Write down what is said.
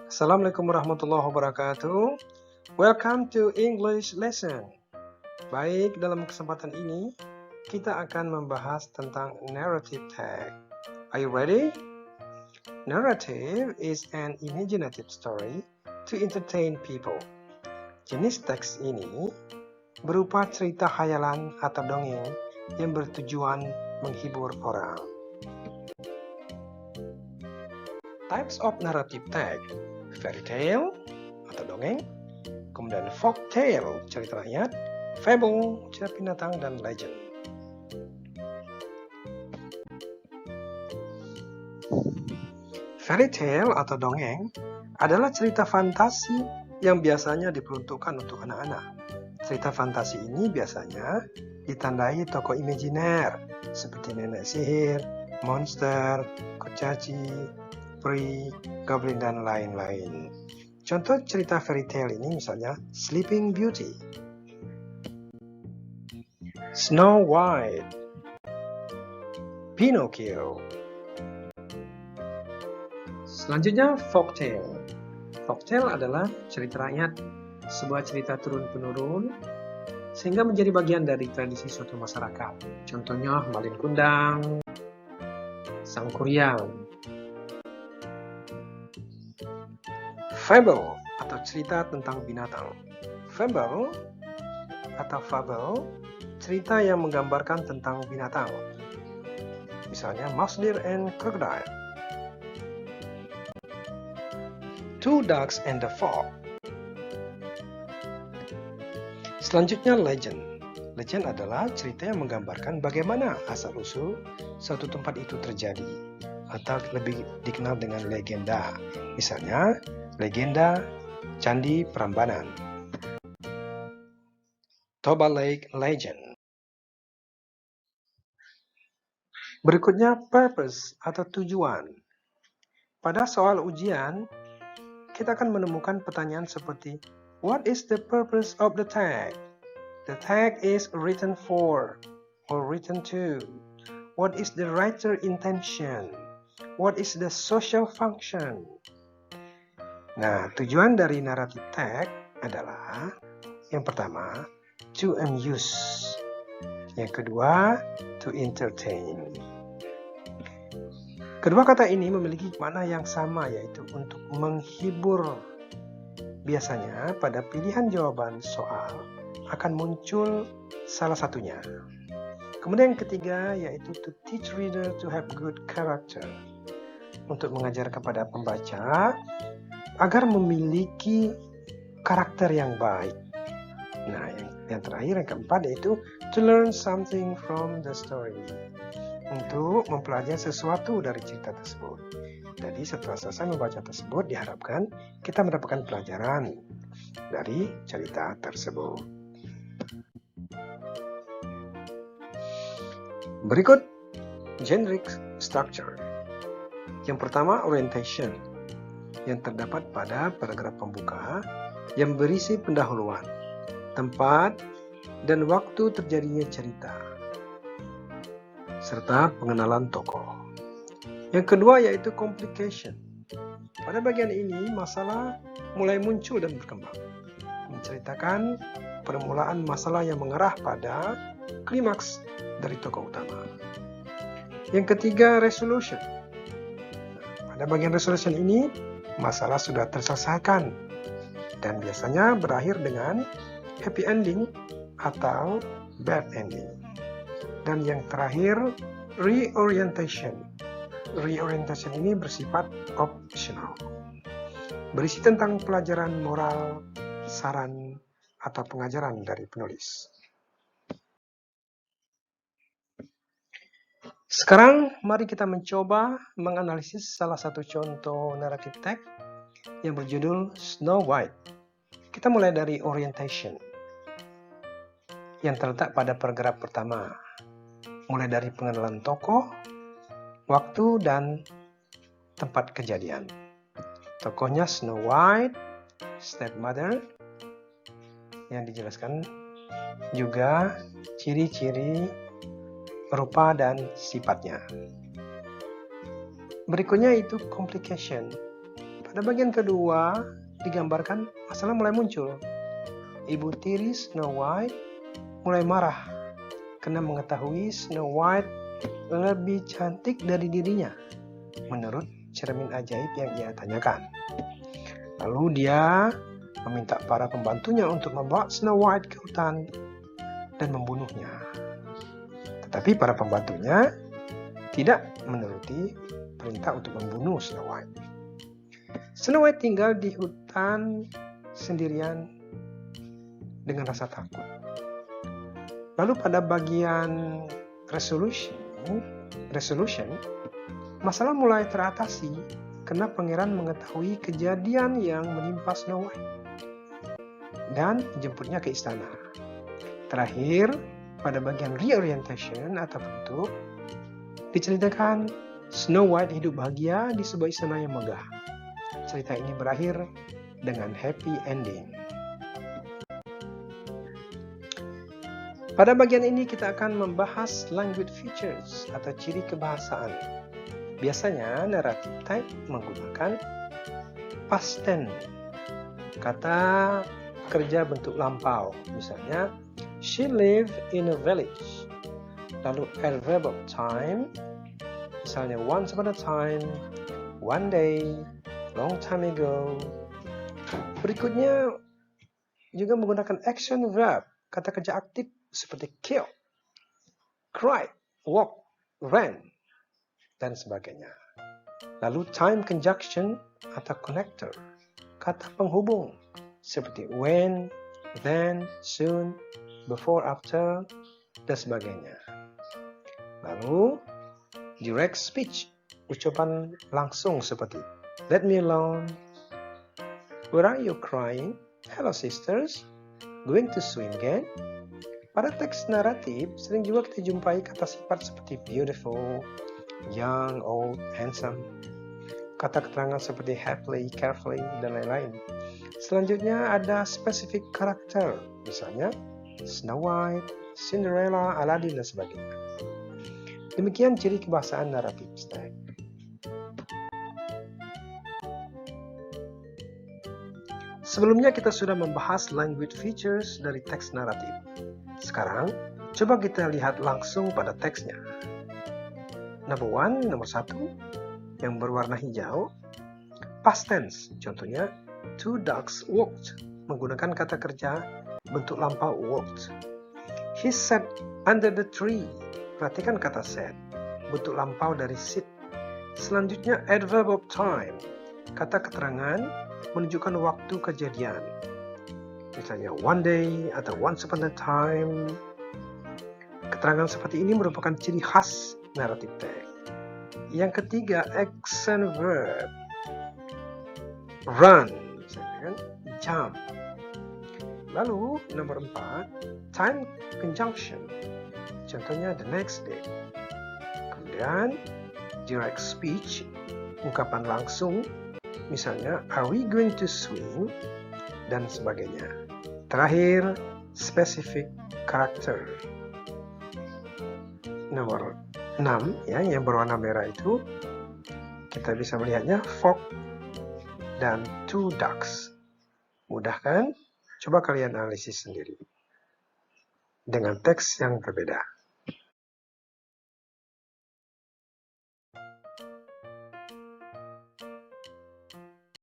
Assalamualaikum warahmatullahi wabarakatuh. Welcome to English lesson. Baik, dalam kesempatan ini kita akan membahas tentang narrative tag. Are you ready? Narrative is an imaginative story to entertain people. Jenis teks ini berupa cerita khayalan atau dongeng yang bertujuan menghibur orang. Types of narrative tag: fairy tale atau dongeng, kemudian folk tale, cerita rakyat, fable, cerita binatang, dan legend. Fairy tale atau dongeng adalah cerita fantasi yang biasanya diperuntukkan untuk anak-anak. Cerita fantasi ini biasanya ditandai tokoh imajiner seperti nenek sihir, monster, kurcaci, peri, goblin, dan lain-lain. Contoh cerita fairy tale ini misalnya Sleeping Beauty, Snow White, Pinocchio. Selanjutnya folk tale. Folk tale adalah cerita rakyat, sebuah cerita turun-temurun sehingga menjadi bagian dari tradisi suatu masyarakat. Contohnya Malin Kundang, Sang Kuryang. Fable atau cerita tentang binatang. Fable atau fable, cerita yang menggambarkan tentang binatang. Misalnya Mouse, Deer, and Crocodile. Two Ducks and the Frog. Selanjutnya legend. Legend adalah cerita yang menggambarkan bagaimana asal-usul suatu tempat itu terjadi, atau lebih dikenal dengan legenda. Misalnya legenda Candi Prambanan, Toba Lake Legend. Berikutnya purpose atau tujuan. Pada soal ujian, kita akan menemukan pertanyaan seperti what is the purpose of the tag? The tag is written for or written to. What is the writer intention? What is the social function? Nah, tujuan dari narrative tag adalah yang pertama, to amuse. Yang kedua, to entertain. Kedua kata ini memiliki makna yang sama, yaitu untuk menghibur. Biasanya pada pilihan jawaban soal akan muncul salah satunya. Kemudian yang ketiga yaitu to teach reader to have good character. Untuk mengajar kepada pembaca agar memiliki karakter yang baik. Nah, yang terakhir, yang keempat, yaitu to learn something from the story. Untuk mempelajari sesuatu dari cerita tersebut. Jadi setelah selesai membaca tersebut, diharapkan kita mendapatkan pelajaran dari cerita tersebut. Berikut generic structure. Yang pertama, orientation, yang terdapat pada paragraf pembuka yang berisi pendahuluan, tempat, dan waktu terjadinya cerita, serta pengenalan tokoh. Yang kedua yaitu complication. Pada bagian ini masalah mulai muncul dan berkembang, menceritakan permulaan masalah yang mengarah pada klimaks dari tokoh utama. Yang ketiga, resolution. Pada bagian resolution ini masalah sudah terselesaikan dan biasanya berakhir dengan happy ending atau bad ending. Dan yang terakhir, reorientation. Reorientation ini bersifat optional, berisi tentang pelajaran moral, saran, atau pengajaran dari penulis. Sekarang mari kita mencoba menganalisis salah satu contoh narrative tag yang berjudul Snow White. Kita mulai dari orientation yang terletak pada paragraf pertama, mulai dari pengenalan tokoh, waktu, dan tempat kejadian. Tokohnya Snow White, stepmother, yang dijelaskan juga ciri-ciri, rupa, dan sifatnya. Berikutnya itu complication. Pada bagian kedua digambarkan masalah mulai muncul. Ibu tiri Snow White mulai marah karena mengetahui Snow White lebih cantik dari dirinya menurut cermin ajaib yang ia tanyakan. Lalu dia meminta para pembantunya untuk membawa Snow White ke hutan dan membunuhnya. Tetapi para pembantunya tidak menuruti perintah untuk membunuh Snow White. Snow White tinggal di hutan sendirian dengan rasa takut. Lalu pada bagian resolution, masalah mulai teratasi karena pangeran mengetahui kejadian yang menimpa Snow White dan menjemputnya ke istana. Terakhir, pada bagian reorientation atau bentuk, diceritakan Snow White hidup bahagia di sebuah istana yang megah. Cerita ini berakhir dengan happy ending. Pada bagian ini kita akan membahas language features atau ciri kebahasaan. Biasanya naratif type menggunakan past tense, kata kerja bentuk lampau. Misalnya, she lived in a village. Lalu adverb of time, misalnya once upon a time, one day, long time ago. Berikutnya juga menggunakan action verb, kata kerja aktif seperti kill, cried, walk, ran, dan sebagainya. Lalu time conjunction atau connector, kata penghubung seperti when, then, soon, before, after, dan sebagainya. Lalu direct speech, ucapan langsung seperti let me alone, where are you crying, hello sisters, going to swim again. Pada teks naratif sering juga kita jumpai kata sifat seperti beautiful, young, old, handsome, kata keterangan seperti happily, carefully, dan lain-lain. Selanjutnya ada specific karakter, misalnya Snow White, Cinderella, Aladdin, dan sebagainya. Demikian ciri kebahasaan naratif teks. Sebelumnya kita sudah membahas language features dari teks naratif. Sekarang, coba kita lihat langsung pada teksnya. Nomor 1, yang berwarna hijau, past tense. Contohnya, two dogs walked, menggunakan kata kerja bentuk lampau walked. He sat under the tree. Perhatikan kata sat, bentuk lampau dari sit. Selanjutnya, adverb of time, kata keterangan menunjukkan waktu kejadian. Misalnya one day atau once upon a time. Keterangan seperti ini merupakan ciri khas naratif teks. Yang ketiga, action verb. Run, misalnya, jump. Lalu nomor 4, time conjunction. Contohnya the next day. Kemudian direct speech, ungkapan langsung. Misalnya, are we going to swim? Dan sebagainya. Terakhir, specific character. Nomor 6, ya, yang berwarna merah itu, kita bisa melihatnya fox dan two ducks. Mudah kan? Coba kalian analisis sendiri dengan teks yang berbeda.